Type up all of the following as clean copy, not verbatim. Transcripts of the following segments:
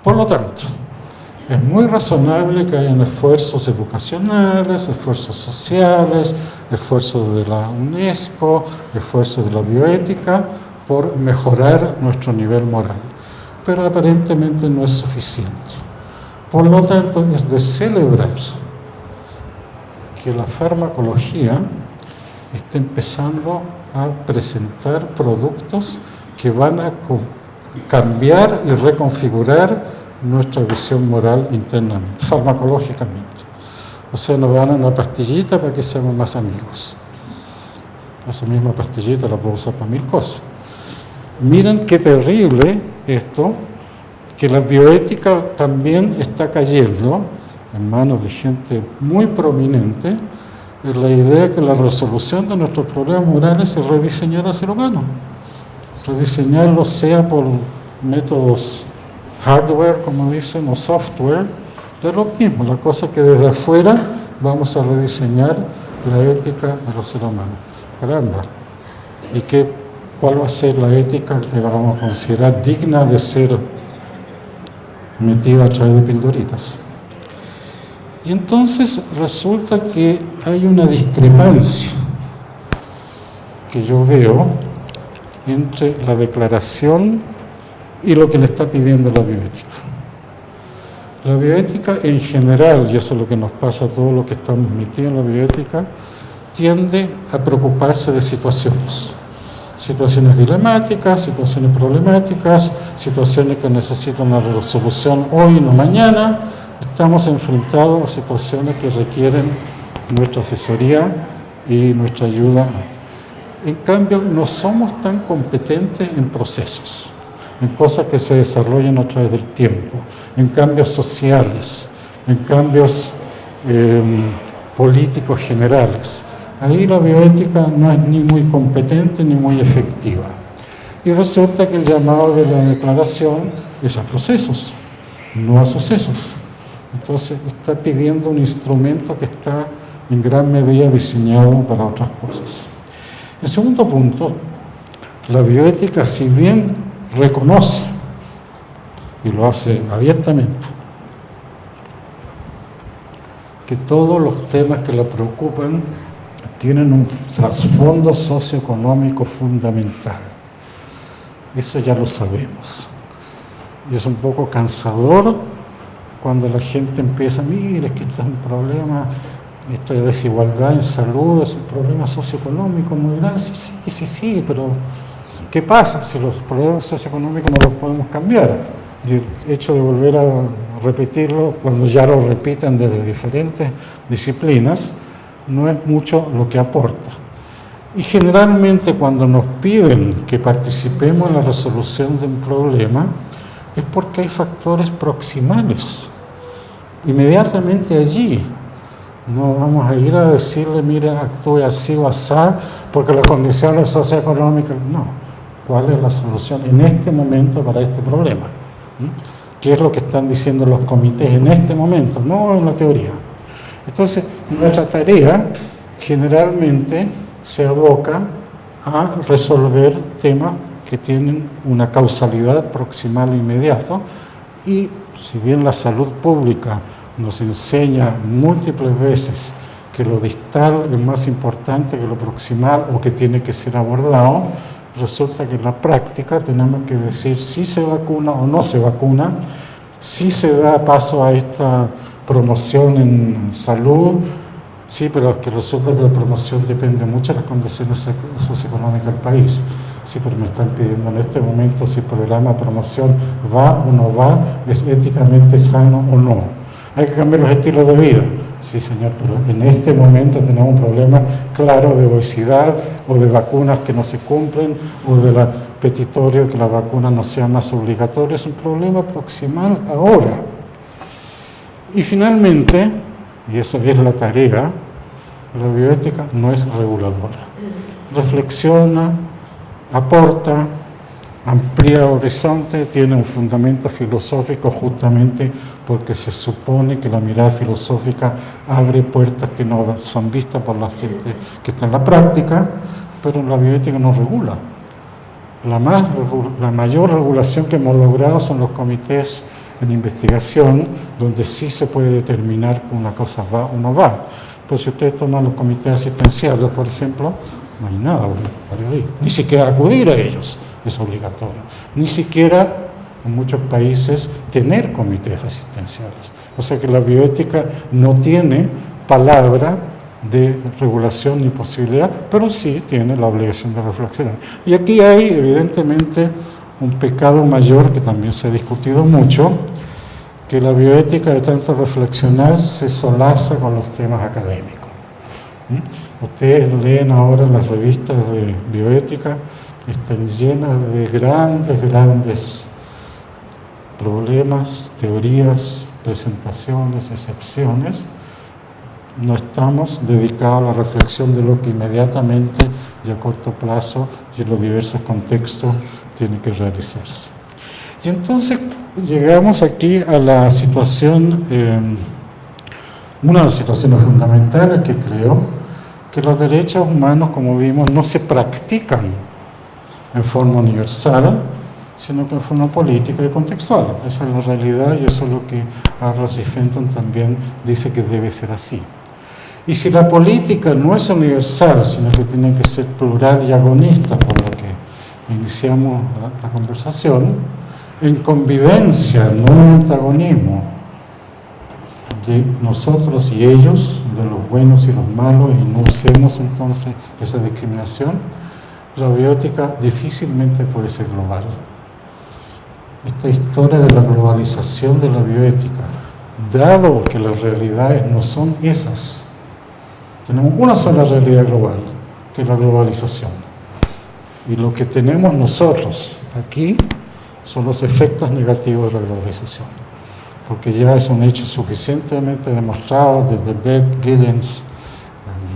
Por lo tanto, es muy razonable que hayan esfuerzos educacionales, esfuerzos sociales, esfuerzos de la UNESCO, esfuerzos de la bioética por mejorar nuestro nivel moral. Pero aparentemente no es suficiente. Por lo tanto, es de celebrar que la farmacología está empezando a presentar productos que van a cambiar y reconfigurar nuestra visión moral internamente, farmacológicamente. O sea, nos dan una pastillita para que seamos más amigos. Esa misma pastillita la puedo usar para 1000 cosas. Miren qué terrible esto, que la bioética también está cayendo en manos de gente muy prominente en la idea que la resolución de nuestros problemas morales es rediseñar al ser humano. Rediseñarlo sea por métodos hardware, como dicen, o software, de lo mismo. La cosa que desde afuera vamos a rediseñar la ética de los seres humanos. Caramba. ¿Y cuál va a ser la ética que vamos a considerar digna de ser metida a través de pildoritas? Y entonces resulta que hay una discrepancia que yo veo entre la declaración y lo que le está pidiendo la bioética. La bioética en general, y eso es lo que nos pasa a todos los que estamos metidos en la bioética, tiende a preocuparse de situaciones dilemáticas, situaciones problemáticas, situaciones que necesitan una resolución hoy, no mañana. Estamos enfrentados a situaciones que requieren nuestra asesoría y nuestra ayuda. En cambio, no somos tan competentes en procesos, en cosas que se desarrollan a través del tiempo, en cambios sociales, en cambios políticos generales. Ahí la bioética no es ni muy competente ni muy efectiva. Y resulta que el llamado de la declaración es a procesos, no a sucesos. Entonces está pidiendo un instrumento que está en gran medida diseñado para otras cosas. En segundo punto, la bioética, si bien reconoce, y lo hace abiertamente, que todos los temas que la preocupan tienen un trasfondo socioeconómico fundamental. Eso ya lo sabemos. Y es un poco cansador cuando la gente empieza, mire, es que esto es un problema, esta desigualdad en salud es un problema socioeconómico muy grande. Sí, pero ¿qué pasa si los problemas socioeconómicos no los podemos cambiar? Y el hecho de volver a repetirlo, cuando ya lo repiten desde diferentes disciplinas, no es mucho lo que aporta. Y generalmente cuando nos piden que participemos en la resolución de un problema, es porque hay factores proximales, inmediatamente allí. No vamos a ir a decirle, mire, actúe así o así, porque las condiciones socioeconómicas, no. ¿Cuál es la solución en este momento para este problema? ¿Qué es lo que están diciendo los comités en este momento? No en la teoría. Entonces, nuestra tarea generalmente se aboca a resolver temas que tienen una causalidad proximal e inmediata, y si bien la salud pública nos enseña múltiples veces que lo distal es más importante que lo proximal o que tiene que ser abordado, resulta que en la práctica tenemos que decir si se vacuna o no se vacuna, si se da paso a esta promoción en salud, sí, pero es que resulta que la promoción depende mucho de las condiciones socioeconómicas del país. Sí, pero me están pidiendo en este momento si el programa de promoción va o no va, es éticamente sano o no. Hay que cambiar los estilos de vida. Sí, señor, pero en este momento tenemos un problema claro de obesidad o de vacunas que no se cumplen o de la petitorio que la vacuna no sea más obligatoria. Es un problema proximal ahora. Y finalmente, y esa es la tarea, la bioética no es reguladora. Reflexiona, aporta, amplía horizonte, tiene un fundamento filosófico justamente porque se supone que la mirada filosófica abre puertas que no son vistas por la gente que está en la práctica, pero la bioética no regula. La mayor regulación que hemos logrado son los comités en investigación donde sí se puede determinar que una cosa va o no va. Pero si ustedes toman los comités asistenciales, por ejemplo, no hay nada obligatorio ahí. Ni siquiera acudir a ellos es obligatorio. Ni siquiera en muchos países tener comités asistenciales. O sea que la bioética no tiene palabra de regulación ni posibilidad, pero sí tiene la obligación de reflexionar. Y aquí hay evidentemente un pecado mayor que también se ha discutido mucho, que la bioética de tanto reflexionar se solaza con los temas académicos. Ustedes leen ahora las revistas de bioética, están llenas de grandes problemas, teorías, presentaciones, excepciones. No estamos dedicados a la reflexión de lo que inmediatamente y a corto plazo y en los diversos contextos tiene que realizarse. Y entonces llegamos aquí a la situación, una de las situaciones fundamentales que creo, que los derechos humanos, como vimos, no se practican en forma universal, sino que en forma política y contextual. Esa es la realidad y eso es lo que Arras y Fenton también dice que debe ser así. Y si la política no es universal, sino que tiene que ser plural y agonista, por lo que iniciamos la conversación, en convivencia, no en antagonismo, de nosotros y ellos, de los buenos y los malos, y no usemos entonces esa discriminación, la bioética difícilmente puede ser global. Esta historia de la globalización de la bioética, dado que las realidades no son esas, tenemos una sola realidad global, que es la globalización. Y lo que tenemos nosotros aquí son los efectos negativos de la globalización, porque ya es un hecho suficientemente demostrado desde Beck, Giddens,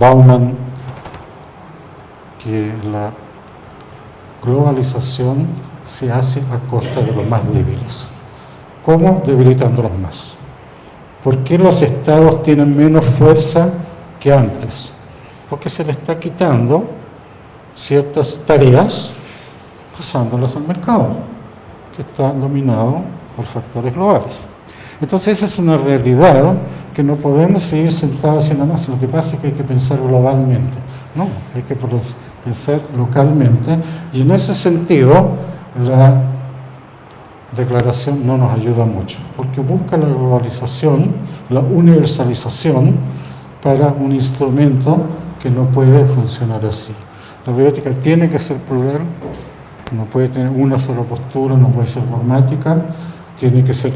Bauman, que la globalización se hace a costa de los más débiles. ¿Cómo? Debilitándolos más. ¿Por qué los estados tienen menos fuerza que antes? Porque se le está quitando ciertas tareas pasándolas al mercado, que está dominado por factores globales. Entonces esa es una realidad que no podemos seguir sentados haciendo más. Lo que pasa es que hay que pensar globalmente. No, hay que pensar localmente, y en ese sentido la declaración no nos ayuda mucho, porque busca la globalización, la universalización para un instrumento que no puede funcionar así. La bioética tiene que ser plural, no puede tener una sola postura, no puede ser dogmática, tiene que ser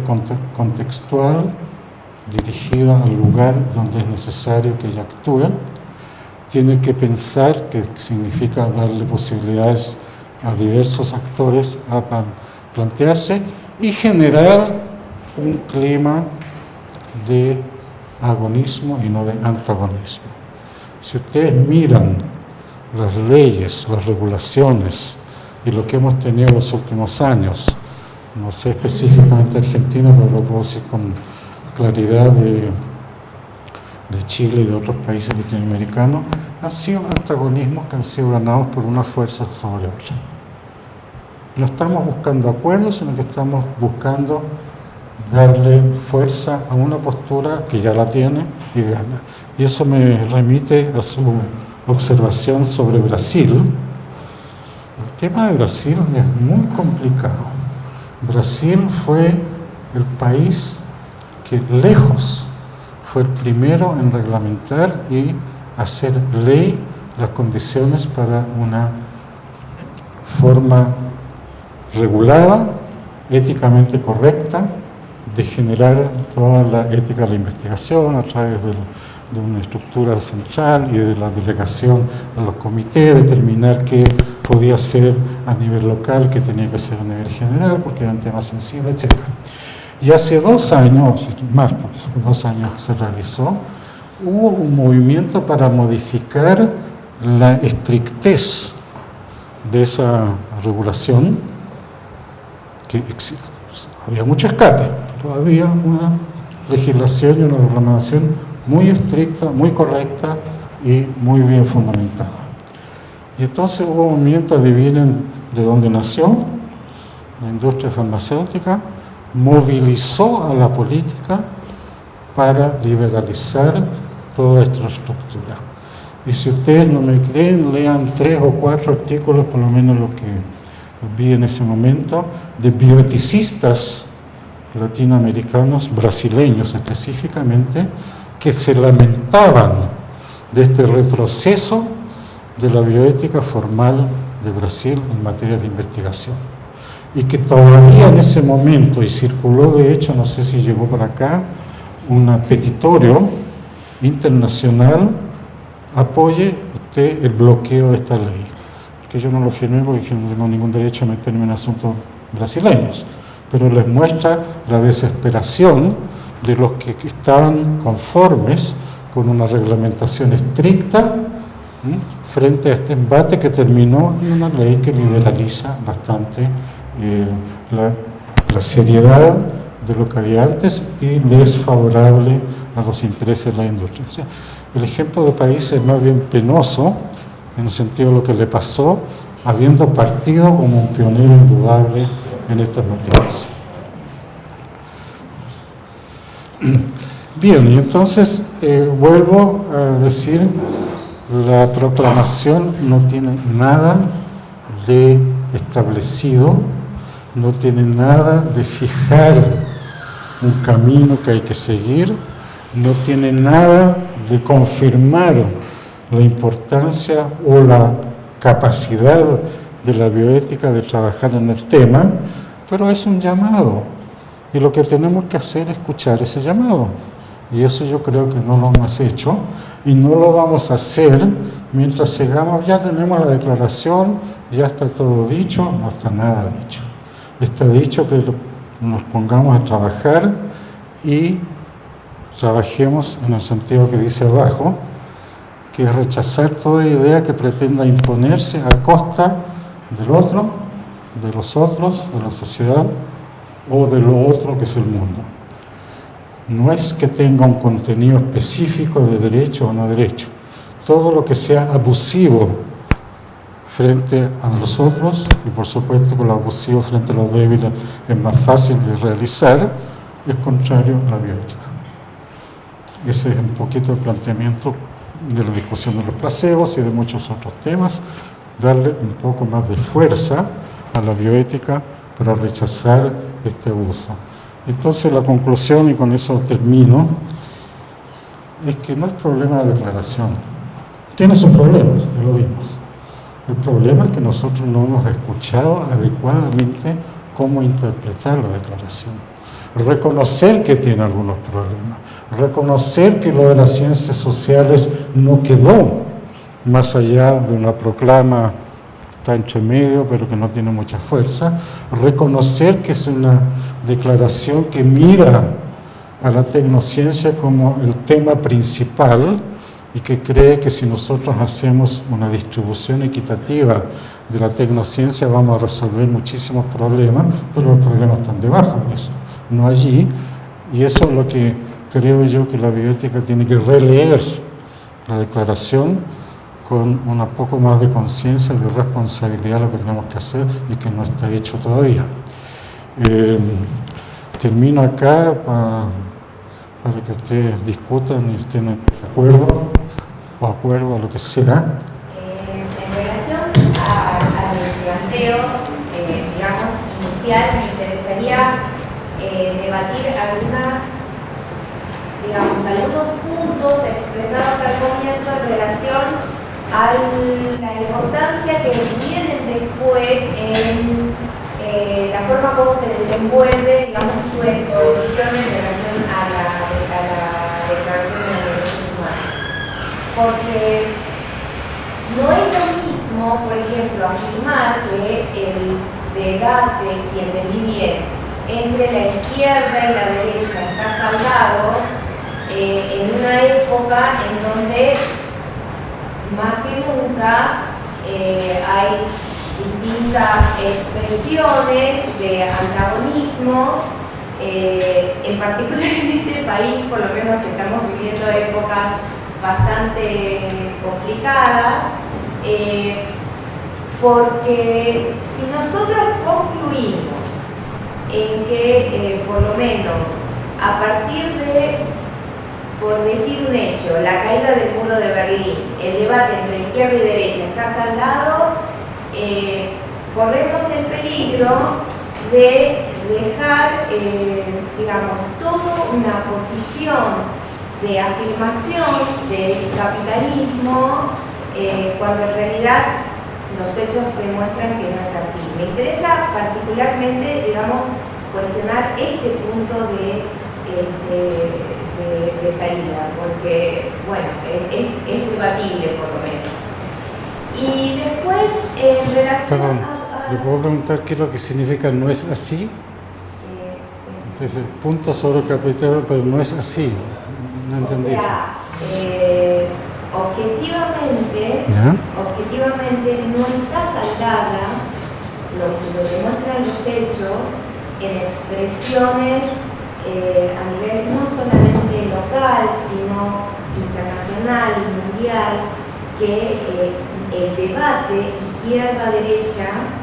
contextual, dirigida al lugar donde es necesario que ella actúe, tiene que pensar, que significa darle posibilidades a diversos actores a plantearse, y generar un clima de agonismo y no de antagonismo. Si ustedes miran las leyes, las regulaciones y lo que hemos tenido en los últimos años, no sé específicamente Argentina, pero lo puedo decir con claridad de Chile y de otros países latinoamericanos, han sido antagonismos que han sido ganados por una fuerza sobre otra. No estamos buscando acuerdos, sino que estamos buscando darle fuerza a una postura que ya la tiene y gana. Y eso me remite a su observación sobre Brasil. El tema de Brasil es muy complicado. Brasil fue el país que lejos fue el primero en reglamentar y hacer ley las condiciones para una forma regulada, éticamente correcta, de generar toda la ética de la investigación a través de una estructura central y de la delegación a los comités, determinar qué podía ser a nivel local, qué tenía que ser a nivel general, porque eran temas sensibles, etc. Y hace 2 años, más, porque son 2 años que se realizó, hubo un movimiento para modificar la estrictez de esa regulación, que había mucho escape, pero había una legislación y una reglamentación muy estricta, muy correcta y muy bien fundamentada. Y entonces hubo un movimiento, adivinen de dónde nació, la industria farmacéutica, movilizó a la política para liberalizar toda esta estructura. Y si ustedes no me creen, lean 3 o 4 artículos, por lo menos lo que vi en ese momento, de bioeticistas latinoamericanos, brasileños específicamente, que se lamentaban de este retroceso de la bioética formal de Brasil en materia de investigación. Y que todavía en ese momento, y circuló de hecho, no sé si llegó por acá, un petitorio internacional, apoye usted el bloqueo de esta ley. Que yo no lo firmé porque yo no tengo ningún derecho a meterme en asuntos brasileños, pero les muestra la desesperación de los que estaban conformes con una reglamentación estricta frente a este embate que terminó en una ley que liberaliza bastante la seriedad de lo que había antes y le es favorable a los intereses de la industria. O sea, el ejemplo de país es más bien penoso en el sentido de lo que le pasó habiendo partido como un pionero indudable en estas materias. Bien, y entonces vuelvo a decir, la proclamación no tiene nada de establecido, no tiene nada de fijar un camino que hay que seguir, no tiene nada de confirmar la importancia o la capacidad de la bioética de trabajar en el tema, pero es un llamado. Y lo que tenemos que hacer es escuchar ese llamado. Y eso yo creo que no lo hemos hecho y no lo vamos a hacer mientras sigamos, ya tenemos la declaración, ya está todo dicho, no está nada dicho. Está dicho que nos pongamos a trabajar y trabajemos en el sentido que dice abajo, que es rechazar toda idea que pretenda imponerse a costa del otro, de los otros, de la sociedad o de lo otro que es el mundo. No es que tenga un contenido específico de derecho o no derecho. Todo lo que sea abusivo frente a los otros, y por supuesto que lo abusivo frente a los débiles es más fácil de realizar, es contrario a la bioética. Ese es un poquito el planteamiento de la discusión de los placebos y de muchos otros temas, darle un poco más de fuerza a la bioética para rechazar este abuso. Entonces la conclusión, y con eso termino, es que no es problema de declaración. Tiene sus problemas, ya lo vimos. El problema es que nosotros no hemos escuchado adecuadamente cómo interpretar la declaración. Reconocer que tiene algunos problemas, reconocer que lo de las ciencias sociales no quedó más allá de una proclama, está entre medio, pero que no tiene mucha fuerza, reconocer que es una declaración que mira a la tecnociencia como el tema principal y que cree que si nosotros hacemos una distribución equitativa de la tecnociencia vamos a resolver muchísimos problemas, pero los problemas están debajo de eso, no allí, y eso es lo que creo yo que la bioética tiene que releer la declaración con un poco más de conciencia, de responsabilidad de lo que tenemos que hacer y que no está hecho todavía. Termino acá para que ustedes discutan y estén de acuerdo o acuerdo a lo que sea. En relación al planteo, digamos, inicial, me interesaría debatir algunos puntos expresados al comienzo en relación a la importancia que vienen después en la forma como se desenvuelve, digamos, su exposición en relación a la Declaración de los Derechos Humanos. Porque no es lo mismo, por ejemplo, afirmar que el debate, si entendí bien, entre la izquierda y la derecha está saldado en una época en donde más que nunca hay distintas expresiones de antagonismos, en particular en este país, por lo menos estamos viviendo épocas bastante complicadas, porque si nosotros concluimos en que, por lo menos, a partir de, por decir un hecho, la caída del muro de Berlín, el debate entre izquierda y derecha está saldado, corremos el peligro de dejar, digamos, toda una posición de afirmación del capitalismo cuando en realidad los hechos demuestran que no es así. Me interesa particularmente, digamos, cuestionar este punto de salida, porque, bueno, es debatible por lo menos. Y después, en relación Perdón, ¿le puedo preguntar qué es lo que significa no es así? Entonces, punto sobre el capitalismo, pero no es así. No entendí o sea, objetivamente no está saldada lo que demuestran los hechos en expresiones a nivel no solamente local, sino internacional y mundial, que el debate izquierda-derecha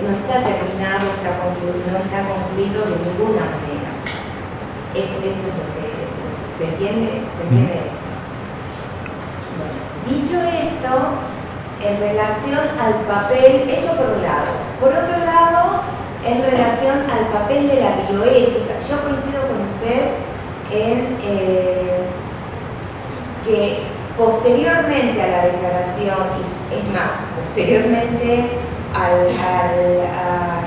no está terminado, no está concluido de ninguna manera. Eso es lo que se entiende eso. Bueno, dicho esto, en relación al papel, eso por un lado. Por otro lado, en relación al papel de la bioética, yo coincido con usted en que posteriormente a la declaración, es más, posteriormente a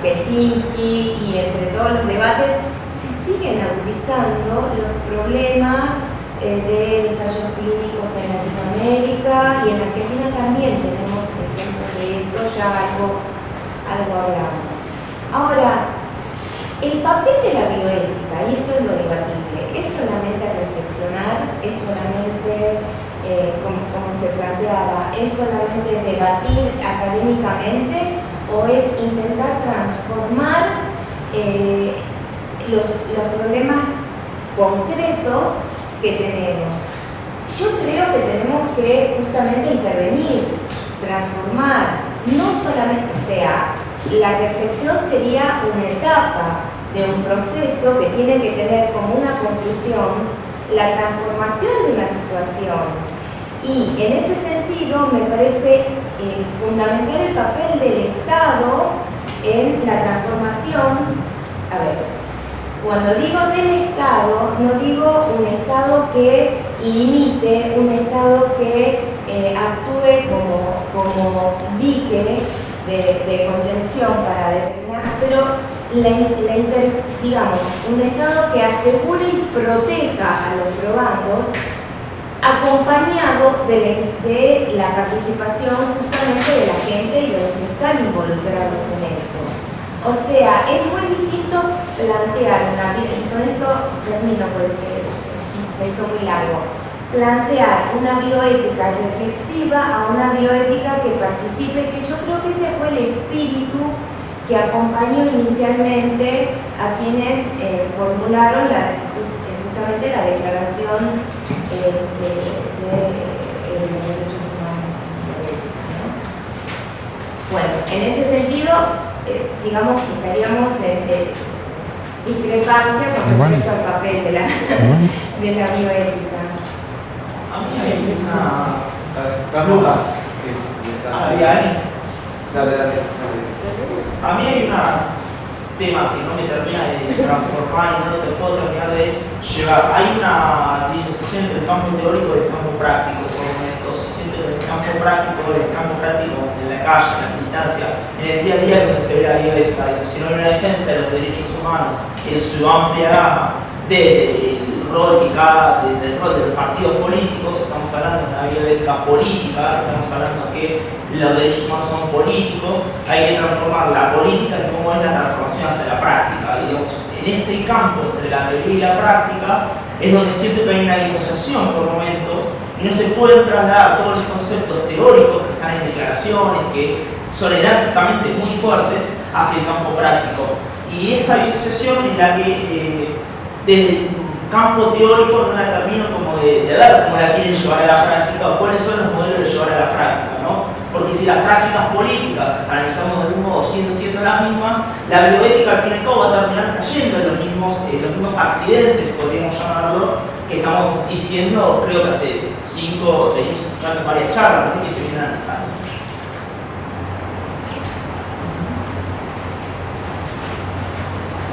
Helsinki y entre todos los debates, se siguen agudizando los problemas de ensayos clínicos en Latinoamérica, y en Argentina también tenemos ejemplos de eso, ya algo hablamos. Ahora, el papel de la bioética, y esto es lo debatible, ¿es solamente reflexionar? ¿Es solamente, como se planteaba, es solamente debatir académicamente, o es intentar transformar los problemas concretos que tenemos? Yo creo que tenemos que justamente intervenir, transformar, no solamente, o sea, la reflexión sería una etapa de un proceso que tiene que tener como una conclusión la transformación de una situación. Y en ese sentido me parece fundamental el papel del Estado en la transformación. A ver, cuando digo del Estado, no digo un Estado que limite, un Estado que actúe como dique de contención para determinar, pero digamos, un Estado que asegure y proteja a los probandos, acompañado de la participación justamente de la gente y de los que están involucrados en eso. O sea, es muy distinto plantear y con esto termino porque se hizo muy largo, plantear una bioética reflexiva a una bioética que participe, que yo creo que ese fue el espíritu que acompañó inicialmente a quienes formularon justamente la Declaración de los Derechos Humanos. Bueno, en ese sentido, digamos que estaríamos en discrepancia con respecto al papel de la bioética. A mí hay un tema que no me termina de transformar y no te puedo terminar de llevar. Hay una disociación entre el campo teórico y el campo práctico. Por momentos se siente que el campo práctico, en la calle, en la militancia, en el día a día, donde se ve la bioética, sino en la defensa de los derechos humanos, en su amplia gama, desde el rol desde el rol de los partidos políticos. Estamos hablando de una bioética política, estamos hablando que los derechos humanos son políticos, hay que transformar la política en cómo es la transformación hacia la práctica. Y digamos, en ese campo entre la teoría y la práctica es donde siento que hay una disociación por momentos y no se pueden trasladar todos los conceptos teóricos que están en declaraciones, que son enérgicamente muy fuertes, hacia el campo práctico. Y esa disociación es la que desde el campo teórico no la termino como de ver cómo la quieren llevar a la práctica o cuáles son los modelos de llevar a la práctica, ¿no? Porque si las prácticas políticas, las analizamos del mismo modo, siguen siendo las mismas, la bioética al fin y al cabo va a terminar cayendo en los mismos accidentes, podríamos llamarlo, que estamos diciendo, creo que hace 5, venimos escuchando varias charlas, así que se vienen analizando.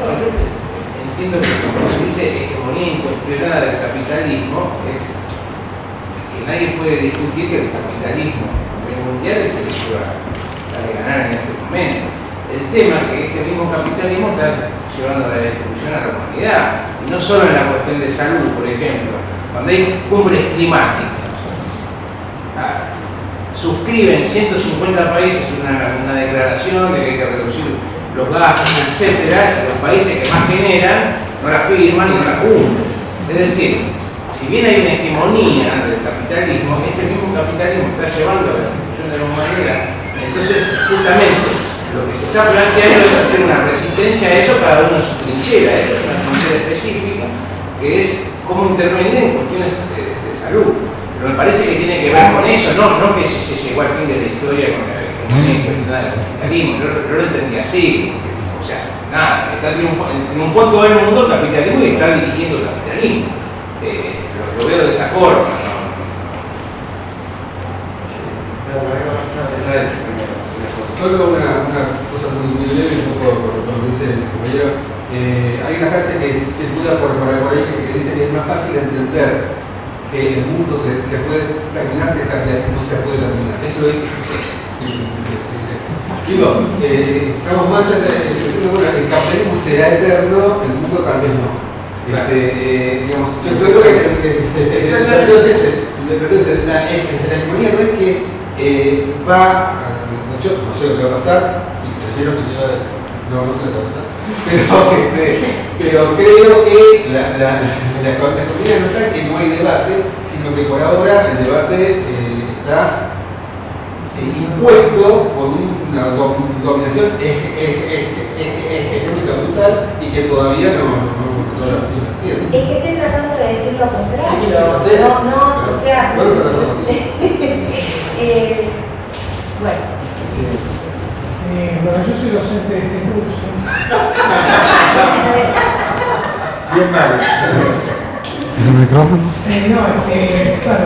Entiendo que cuando se dice hegemonía incuestionada del capitalismo es que nadie puede discutir que el capitalismo a nivel mundial es el que lleva a ganar en este momento. El tema es que este mismo capitalismo está llevando a la destrucción a la humanidad, y no solo en la cuestión de salud, por ejemplo, cuando hay cumbres climáticas, suscriben 150 países una declaración de que hay que reducir los gastos, etcétera, los países que más generan no la firman y no la cumplen. Es decir, si bien hay una hegemonía del capitalismo, este mismo capitalismo está llevando a la destrucción de la humanidad. Entonces, justamente, lo que se está planteando es hacer una resistencia a eso, cada uno en su trinchera, una trinchera específica, que es cómo intervenir en cuestiones de salud. Pero me parece que tiene que ver con eso, no que se llegó al fin de la historia con la del capitalismo. Yo lo entendí así, o sea, nada, está triunfó en todo el mundo el capitalismo y está dirigiendo el capitalismo. Lo veo de esa forma, ¿no? Solo una cosa muy breve, un poco por lo que dice el compañero. Hay una frase que circula por ahí que dice que es más fácil entender que el mundo se puede terminar que el capitalismo se puede terminar. Eso lo dice sí. Digo, estamos más diciendo, bueno, el capitalismo será eterno, el mundo tal vez no. Digamos, yo creo que entonces la hegemonía no es que va, no sé lo que va a pasar, si prefiero que no sé lo que va a pasar, pero creo que la hegemonía no está en que no hay debate, sino que por ahora el debate está impuesto por una dominación hegemónica brutal y que todavía no lo estoy haciendo. Es que estoy tratando de decir lo contrario. No, o sea. Bueno. Bueno, yo soy docente de este curso. Bien mal. ¿El micrófono? Claro.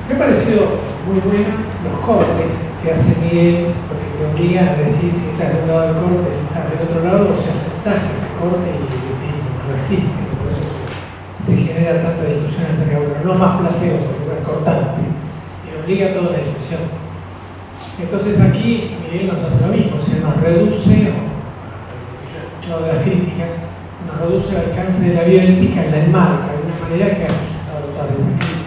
Me ha parecido muy bueno los cortes que hace Miguel, porque te obliga a decir si estás de un lado del corte, si estás del otro lado, o si aceptás que se corte y decís no existe. Por eso se genera tanta discusión acerca de uno. No más placebo, porque es cortante. Y obliga a toda la discusión. Entonces aquí Miguel nos hace lo mismo, o sea, nos reduce, o lo que yo he escuchado de las críticas, nos reduce el alcance de la bioética y la enmarca de una manera que ha suscitado todas estas críticas.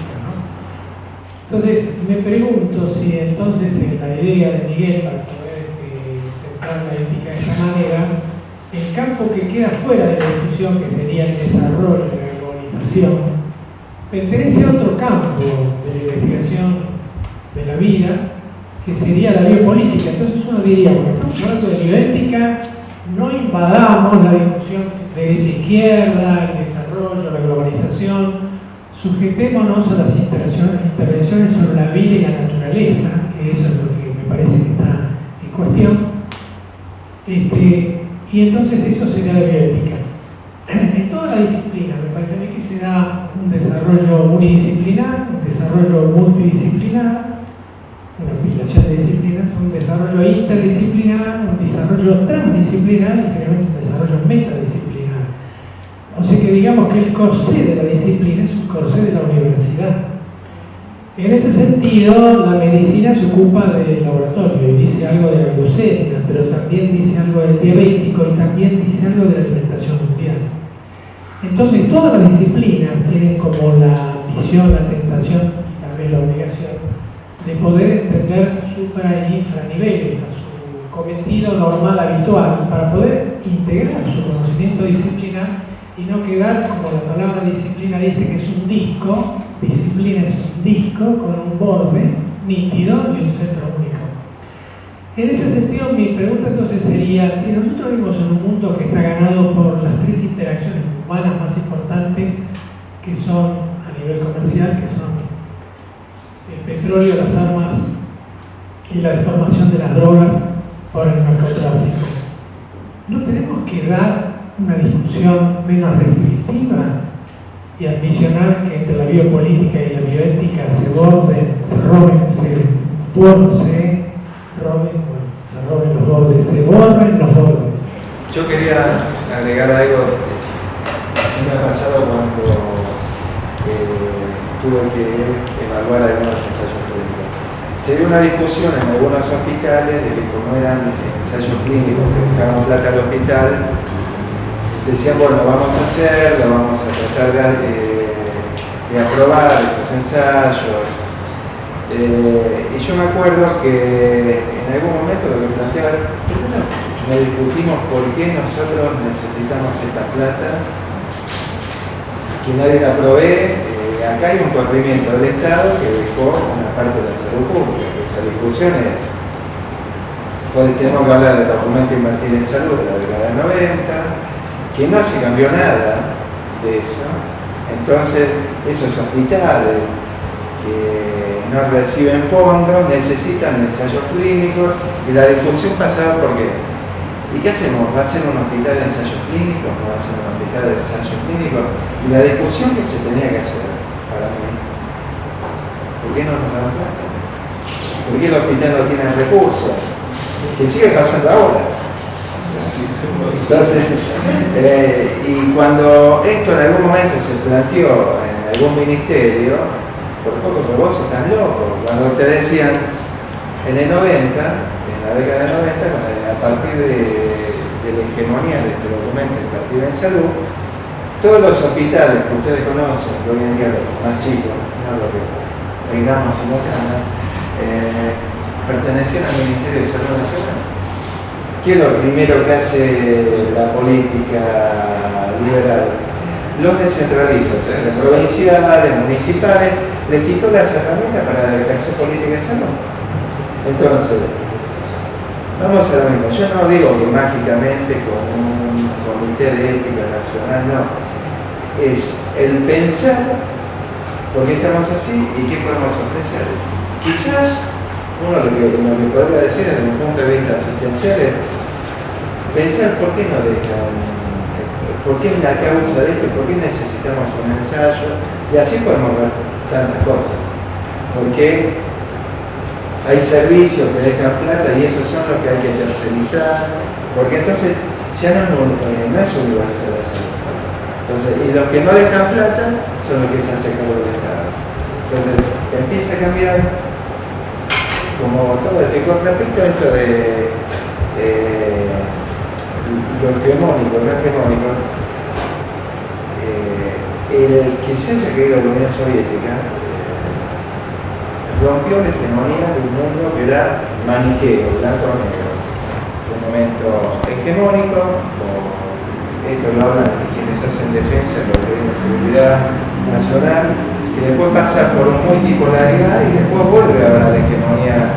Entonces, me pregunto si entonces la idea de Miguel para poder centrar la ética de esa manera, el campo que queda fuera de la discusión, que sería el desarrollo de la globalización, pertenece a otro campo de la investigación de la vida, que sería la biopolítica. Entonces uno diría, bueno, estamos hablando de bioética, no invadamos la discusión derecha-izquierda, el desarrollo, la globalización, sujetémonos a las intervenciones sobre la vida y la naturaleza, que eso es lo que me parece que está en cuestión, y entonces eso sería la bioética. En toda la disciplina me parece a mí que se da un desarrollo unidisciplinar, un desarrollo multidisciplinar, una aplicación de disciplinas, un desarrollo interdisciplinar, un desarrollo transdisciplinar y generalmente un desarrollo metadisciplinar. O sea que digamos que el corsé de la disciplina es un corsé de la universidad. En ese sentido, la medicina se ocupa del laboratorio y dice algo de la glucemia, pero también dice algo del diabético y también dice algo de la alimentación mundial. Entonces, todas las disciplinas tienen como la ambición, la tentación y tal vez la obligación de poder entender supra y infraniveles a su cometido normal habitual para poder integrar su conocimiento disciplinar y no quedar, como la palabra disciplina dice, que es un disco. Disciplina es un disco con un borde nítido y un centro único. En ese sentido, mi pregunta entonces sería, si nosotros vivimos en un mundo que está ganado por las tres interacciones humanas más importantes que son a nivel comercial, que son el petróleo, las armas y la deformación de las drogas por el narcotráfico. ¿No tenemos que dar una discusión menos restrictiva y ambicionar que entre la biopolítica y la bioética se roben los bordes? Yo quería agregar algo que me ha pasado cuando tuve que evaluar algunos ensayos clínicos. Se dio una discusión en algunos hospitales de que como eran ensayos clínicos que buscaban plata al hospital, decían, bueno, vamos a hacerlo, vamos a tratar de aprobar estos ensayos. Y yo me acuerdo que en algún momento lo que planteaba, ¿por qué no discutimos por qué nosotros necesitamos esta plata? Que nadie la provee. Acá hay un corrimiento del Estado que dejó una parte de la salud pública. Esa discusión es, tenemos que hablar del documento Invertir en Salud de la década del 90, que no se cambió nada de eso. Entonces, esos hospitales que no reciben fondos necesitan ensayos clínicos y la discusión pasaba por qué. ¿Y qué hacemos? ¿Va a ser un hospital de ensayos clínicos? ¿No va a ser un hospital de ensayos clínicos? Y la discusión que se tenía que hacer para mí, ¿por qué no nos dan plata? ¿Por qué el hospital no tiene recursos? Que sigue pasando ahora. Entonces, y cuando esto en algún momento se planteó en algún ministerio, por poco que vos estás loco, cuando te decían en el 90, en la década del 90, a partir de la hegemonía de este documento Invertir en Salud, todos los hospitales que ustedes conocen, que hoy en día los más chicos, no lo que peinamos en la cama, pertenecían al Ministerio de Salud Nacional. ¿Qué es lo primero que hace la política liberal? Los descentraliza, o sea, provinciales, municipales, le quitó las herramientas para ejercer política de salud. Entonces, vamos a lo mismo. Yo no digo que mágicamente con un comité de ética nacional, no. Es el pensar por qué estamos así y qué podemos ofrecer. Quizás uno lo que podría decir desde un punto de vista asistencial es pensar por qué no dejan, por qué es la causa de esto, por qué necesitamos un ensayo, y así podemos ver tantas cosas. Porque hay servicios que dejan plata y esos son los que hay que tercerizar, porque entonces ya no es universal la salud. Entonces, y los que no dejan plata son los que se hacen cargo del Estado. Entonces, empieza a cambiar como todo esto. Con respecto a esto de lo hegemónico, no hegemónico, el que se haya caído la Unión Soviética rompió la hegemonía de un mundo que era maniqueo, blanco-negro. Fue un momento hegemónico, esto lo hablan quienes hacen defensa de lo que es la seguridad nacional, y después pasa por una multipolaridad y después vuelve a la hegemonía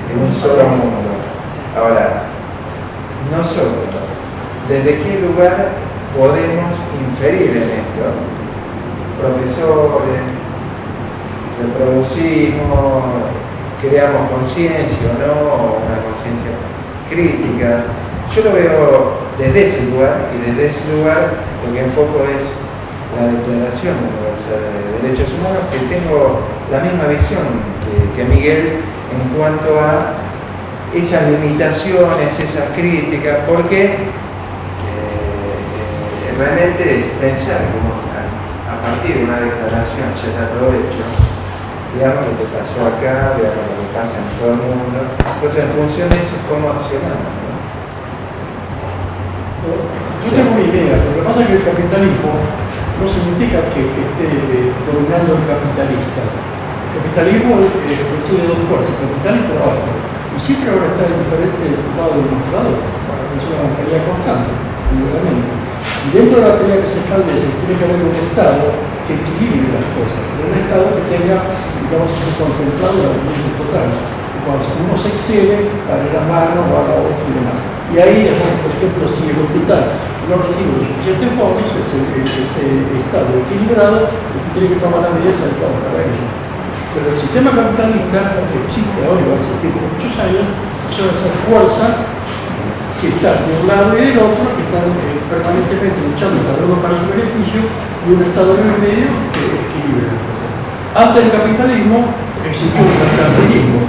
de un solo mundo. Ahora, nosotros, ¿desde qué lugar podemos inferir en esto? Profesores, reproducimos, creamos conciencia o no, una conciencia crítica. Yo lo veo desde ese lugar, y desde ese lugar lo que enfoco es la Declaración Universal de Derechos Humanos, que tengo la misma visión que Miguel en cuanto a esas limitaciones, esas críticas, porque realmente es pensar como a partir de una declaración ya está todo hecho, veamos lo que pasó acá, veamos lo que pasa en todo el mundo, entonces en función de eso cómo accionamos, ¿no? Yo tengo una idea, lo que pasa es que el capitalismo no significa que esté dominando el capitalista. El capitalismo tiene dos fuerzas, capital y trabajo. Y siempre van a estar en diferentes lados del mostrador, para que es una pelea constante, obviamente. Y dentro de la pelea que se establece, tiene que haber un Estado que equilibre las cosas, pero un Estado que tenga, digamos, concentrado en la riqueza total. Y cuando uno se excede, darle la mano o a la otra y demás. Y ahí, por ejemplo, sigue el hospital. no recibe los suficientes fondos, ese estado equilibrado, el que tiene que tomar las medidas adecuadas para ello. Pero el sistema capitalista que existe ahora y va a existir por muchos años son esas fuerzas que están de un lado y del otro, que están permanentemente luchando cada uno para su beneficio, y un estado en el medio que equilibra la cosa. Antes del capitalismo existió el mercantilismo,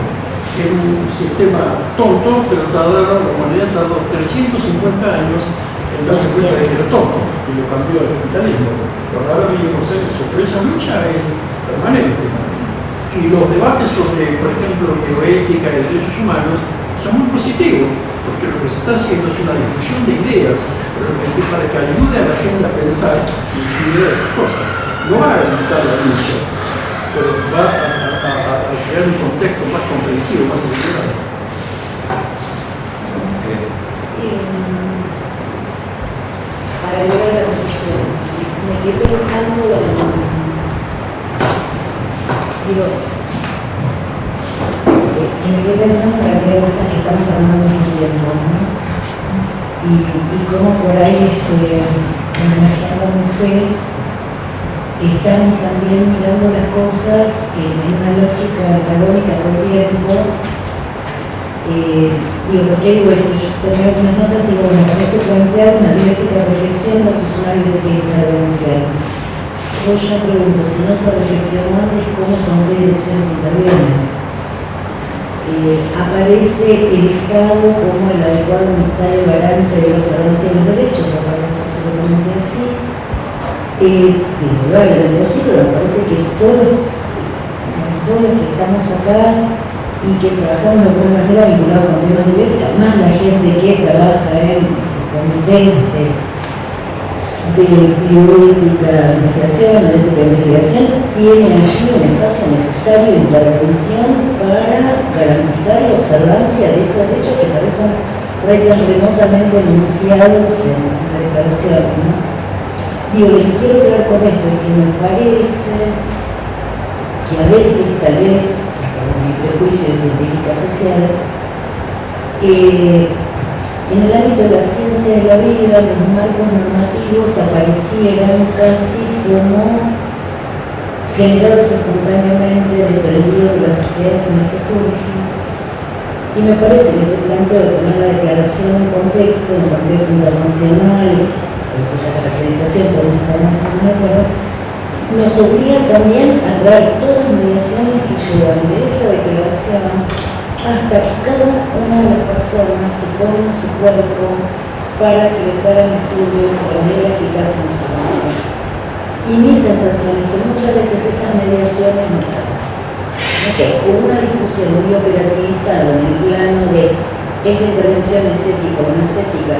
que era un sistema tonto, pero la humanidad tardó 350 años en darse cuenta de que era tonto, y lo cambió al capitalismo. Pero ahora vivimos eso, pero esa lucha es permanente. Y los debates sobre, por ejemplo, bioética y derechos humanos son muy positivos, porque lo que se está haciendo es una difusión de ideas, pero para que ayude a la gente a pensar y escribir esas cosas. No va a evitar la lucha, pero va a crear un contexto más comprensivo, más equilibrado. Para lograr la transición, me quedé pensando en... me quedé pensando en la cantidad de cosas que estamos hablando en el tiempo, ¿no? Y cómo por ahí, en la fe, estamos también mirando las cosas en una lógica antagónica todo el tiempo. ¿Por qué digo esto? Yo tomé algunas notas y digo, me parece plantear una dialéctica de reflexión versus una dialéctica de intervención. Yo pregunto, si no se reflexionó antes, ¿cómo, con qué direcciones intervienen? Aparece el Estado como el adecuado, necesario garante de la observancia de los derechos, me parece absolutamente así. Indudablemente así, pero me parece que todos los que estamos acá y que trabajamos de alguna manera vinculados con temas de bioética, más la gente que trabaja en comités de bioética de investigación, de ética de investigación, tiene allí un espacio necesario de intervención para garantizar la observancia de esos derechos que parecen remotamente enunciados en la declaración, ¿no? Lo que quiero creer con esto es que me parece que a veces, tal vez, por mi prejuicio de científica social, en el ámbito de la ciencia de la vida, los marcos normativos aparecieran casi como generados espontáneamente, desprendidos de las sociedades en las que surgen. Y me parece que este planteo de poner la declaración en contexto internacional, cuya caracterización podemos estar más o menos de acuerdo, nos obliga también a traer todas las mediaciones que llevan de esa declaración hasta cada una de las personas que ponen su cuerpo para que les hagan estudios para medir la eficacia en esa manera. Y mi sensación es que muchas veces esas mediaciones no están. Hubo una discusión muy operativizada en el plano de esta intervención es ética o no es ética,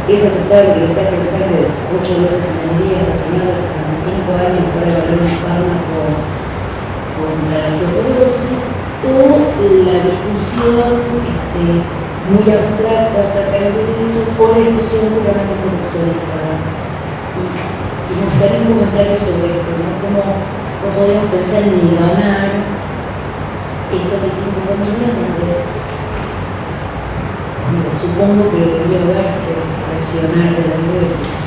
es aceptable que le saquen sangre 8 veces en el día a esta señora de 65 años para evaluar un fármaco contra la osteoporosis, o la discusión muy abstracta acerca de los derechos, o la discusión puramente contextualizada. Y me gustaría un comentario sobre esto, ¿no? ¿Cómo podemos pensar en hilvanar estos distintos dominios donde supongo que debería verse, reaccionar de la bioética?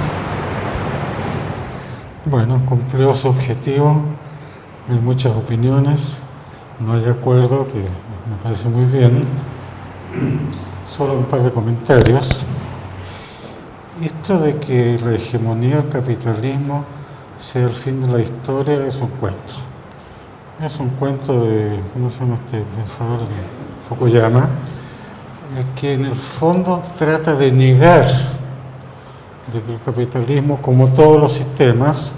Bueno, cumplió su objetivo, hay muchas opiniones, no hay acuerdo, que me parece muy bien. Solo un par de comentarios. Esto de que la hegemonía del capitalismo sea el fin de la historia es un cuento. Es un cuento de, ¿cómo se llama este pensador? Fukuyama, que en el fondo trata de negar de que el capitalismo, como todos los sistemas,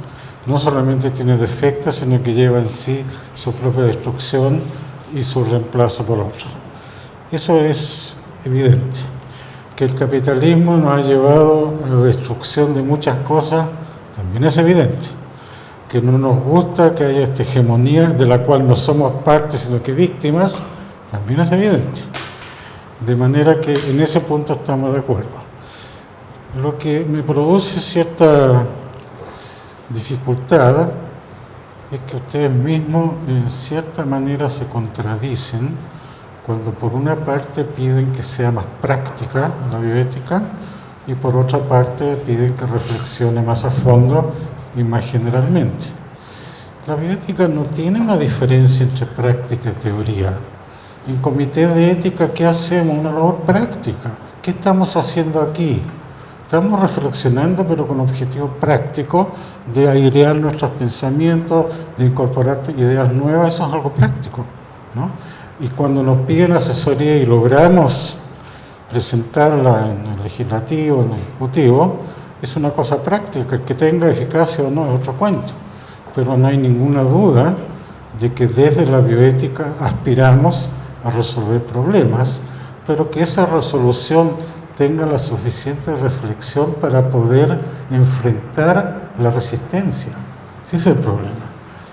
no solamente tiene defectos, sino que lleva en sí su propia destrucción y su reemplazo por otro. Eso es evidente. Que el capitalismo nos ha llevado a la destrucción de muchas cosas, también es evidente. Que no nos gusta que haya esta hegemonía de la cual no somos parte, sino que víctimas, también es evidente. De manera que en ese punto estamos de acuerdo. Lo que me produce cierta dificultad es que ustedes mismos en cierta manera se contradicen cuando por una parte piden que sea más práctica la bioética y por otra parte piden que reflexione más a fondo y más generalmente. La bioética no tiene una diferencia entre práctica y teoría. En comité de ética, ¿qué hacemos? Una labor práctica. ¿Qué estamos haciendo aquí? Estamos reflexionando, pero con objetivo práctico de airear nuestros pensamientos, de incorporar ideas nuevas. Eso es algo práctico, ¿no? Y cuando nos piden asesoría y logramos presentarla en el legislativo, en el ejecutivo, es una cosa práctica. Que tenga eficacia o no es otro cuento. Pero no hay ninguna duda de que desde la bioética aspiramos a resolver problemas, pero que esa resolución tenga la suficiente reflexión para poder enfrentar la resistencia. Ese es el problema.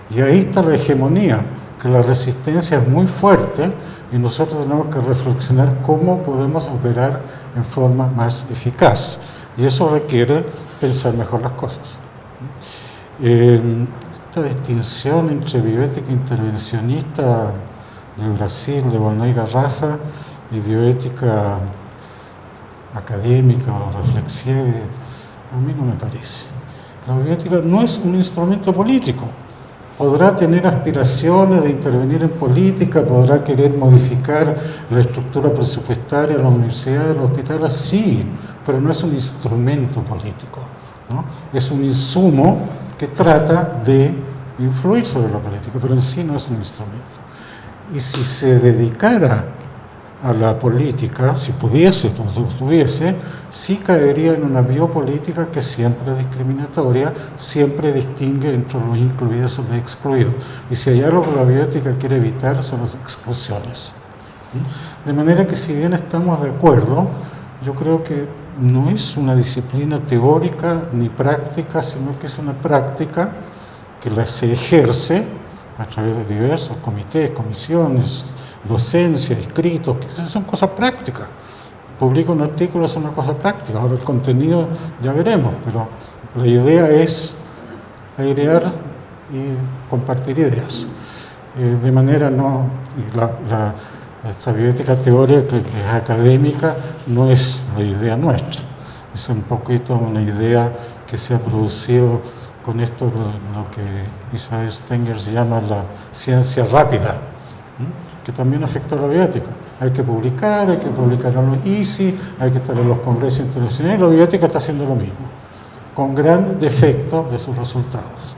Y ahí está la hegemonía, que la resistencia es muy fuerte y nosotros tenemos que reflexionar cómo podemos operar en forma más eficaz. Y eso requiere pensar mejor las cosas. Esta distinción entre bioética intervencionista de Brasil, de Volney Garrafa, y bioética académica o reflexiva, a mí no me parece. La bioética no es un instrumento político. Podrá tener aspiraciones de intervenir en política, podrá querer modificar la estructura presupuestaria de las universidades, de los hospitales, sí, pero no es un instrumento político, ¿no? Es un insumo que trata de influir sobre la política, pero en sí no es un instrumento. Y si se dedicara a la política, si pudiese, tuviese, sí caería en una biopolítica que siempre es discriminatoria, siempre distingue entre los incluidos y los excluidos. Y si hay algo que la bioética quiere evitar son las exclusiones. De manera que si bien estamos de acuerdo, yo creo que no es una disciplina teórica ni práctica, sino que es una práctica que se ejerce a través de diversos comités, comisiones, docencia, escritos, que son cosas prácticas. Publico un artículo, es una cosa práctica. Ahora el contenido ya veremos, pero la idea es airear y compartir ideas. De manera no, esta bioética teórica que es académica no es la idea nuestra. Es un poquito una idea que se ha producido con esto, lo que Isabel Stenger se llama la ciencia rápida, que también afecta a la bioética. Hay que publicar en los ICI, hay que estar en los congresos internacionales. La bioética está haciendo lo mismo, con gran defecto de sus resultados.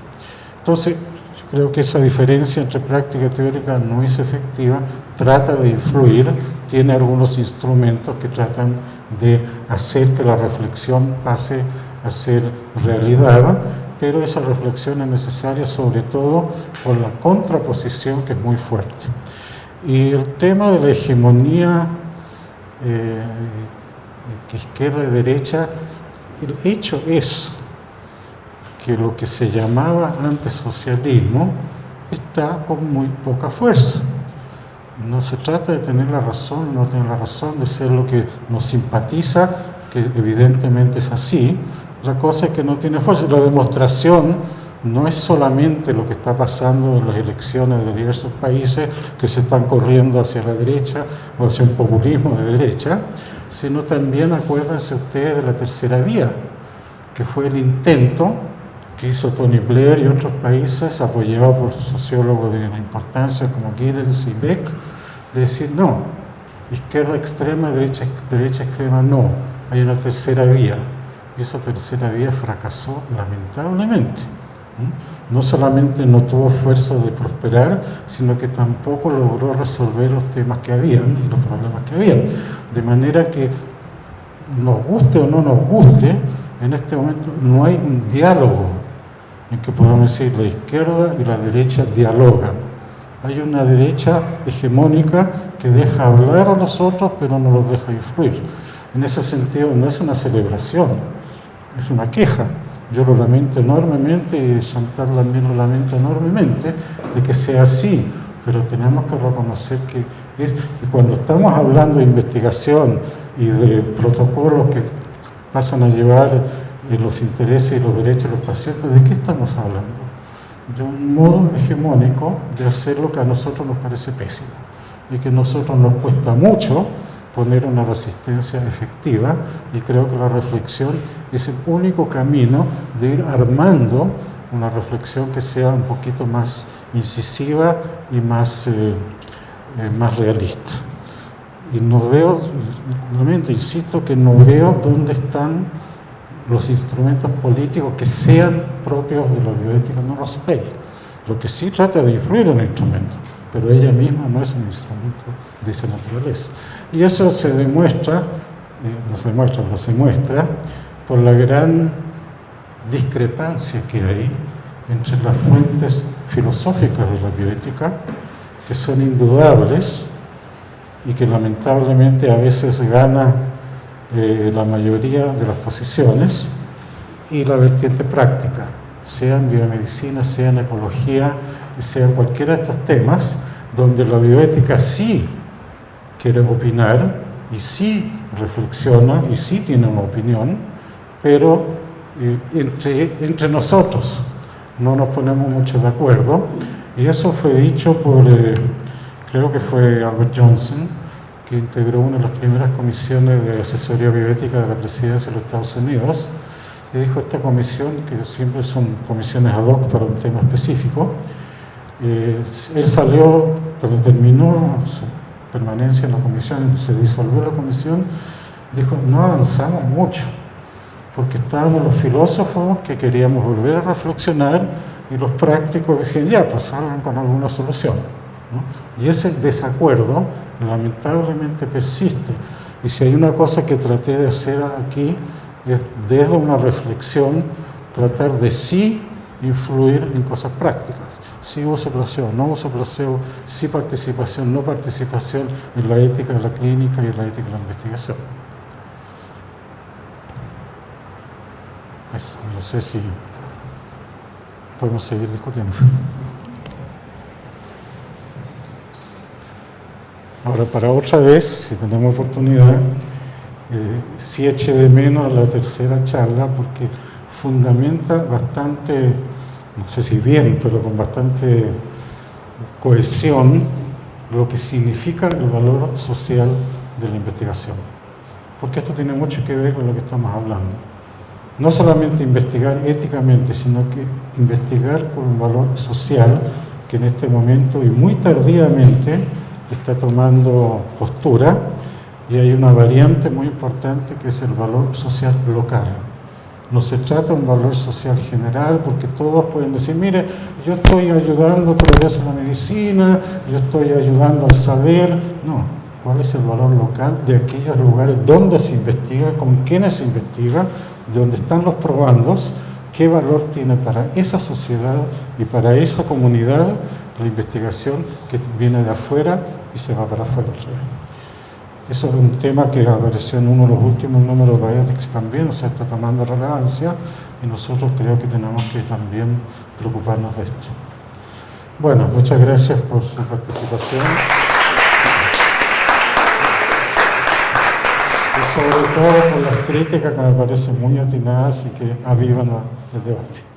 Entonces, yo creo que esa diferencia entre práctica y teórica no es efectiva, trata de influir, tiene algunos instrumentos que tratan de hacer que la reflexión pase a ser realidad, pero esa reflexión es necesaria sobre todo por la contraposición que es muy fuerte. Y el tema de la hegemonía izquierda y derecha, el hecho es que lo que se llamaba antes socialismo está con muy poca fuerza. No se trata de tener la razón, no tener la razón, de ser lo que nos simpatiza, que evidentemente es así. La cosa es que no tiene fuerza. La demostración no es solamente lo que está pasando en las elecciones de diversos países que se están corriendo hacia la derecha o hacia un populismo de derecha, sino también, acuérdense ustedes, de la tercera vía, que fue el intento que hizo Tony Blair y otros países, apoyado por sociólogos de la importancia como Giddens y Beck, de decir no, izquierda extrema, derecha extrema no, hay una tercera vía. Y esa tercera vía fracasó lamentablemente. No solamente no tuvo fuerza de prosperar, sino que tampoco logró resolver los temas que habían y los problemas que habían. De manera que, nos guste o no nos guste, en este momento no hay un diálogo en que podamos decir la izquierda y la derecha dialogan. Hay una derecha hegemónica que deja hablar a los otros, pero no los deja influir. En ese sentido, no es una celebración, es una queja. Yo lo lamento enormemente y Chantal también lo lamenta enormemente de que sea así, pero tenemos que reconocer que es. Y cuando estamos hablando de investigación y de protocolos que pasan a llevar los intereses y los derechos de los pacientes, ¿de qué estamos hablando? De un modo hegemónico de hacer lo que a nosotros nos parece pésimo y que a nosotros nos cuesta mucho poner una resistencia efectiva, y creo que la reflexión es el único camino de ir armando una reflexión que sea un poquito más incisiva y más realista. Y no veo, realmente insisto que no veo dónde están los instrumentos políticos que sean propios de la bioética, no los hay. Lo que sí trata de influir en el instrumento, pero ella misma no es un instrumento de esa naturaleza. Y eso se demuestra, no se demuestra, pero se muestra por la gran discrepancia que hay entre las fuentes filosóficas de la bioética, que son indudables y que lamentablemente a veces gana la mayoría de las posiciones, y la vertiente práctica, sea en biomedicina, sea en ecología, sea en cualquiera de estos temas, donde la bioética sí quiere opinar y sí reflexiona y sí tiene una opinión, pero entre nosotros no nos ponemos mucho de acuerdo, y eso fue dicho por, creo que fue Albert Johnson, que integró una de las primeras comisiones de asesoría bioética de la presidencia de los Estados Unidos, y dijo: esta comisión, que siempre son comisiones ad hoc para un tema específico, él salió, cuando terminó su permanencia en la comisión, se disolvió la comisión, dijo: no avanzamos mucho, porque estábamos los filósofos que queríamos volver a reflexionar, y los prácticos dijeron: ya, pues salgan con alguna solución, ¿no? Y ese desacuerdo lamentablemente persiste, y si hay una cosa que traté de hacer aquí es, desde una reflexión, tratar de sí influir en cosas prácticas. Sí uso placebo, no uso placebo, sí participación, no participación en la ética de la clínica y en la ética de la investigación. Eso, no sé si podemos seguir discutiendo. Ahora, para otra vez, si tenemos oportunidad, sí eche de menos la tercera charla, porque fundamenta bastante, no sé si bien, pero con bastante cohesión, lo que significa el valor social de la investigación. Porque esto tiene mucho que ver con lo que estamos hablando. No solamente investigar éticamente, sino que investigar con un valor social que en este momento y muy tardíamente está tomando postura, y hay una variante muy importante que es el valor social local. No se trata de un valor social general, porque todos pueden decir: mire, yo estoy ayudando al progreso de la medicina, yo estoy ayudando al saber. No, ¿cuál es el valor local de aquellos lugares donde se investiga, con quienes se investiga, donde están los probandos? ¿Qué valor tiene para esa sociedad y para esa comunidad la investigación que viene de afuera y se va para afuera? Eso es un tema que apareció en uno de los últimos números de Bioethics también, o sea, está tomando relevancia, y nosotros creo que tenemos que también preocuparnos de esto. Bueno, muchas gracias por su participación. Y sobre todo por las críticas que me parecen muy atinadas y que avivan el debate.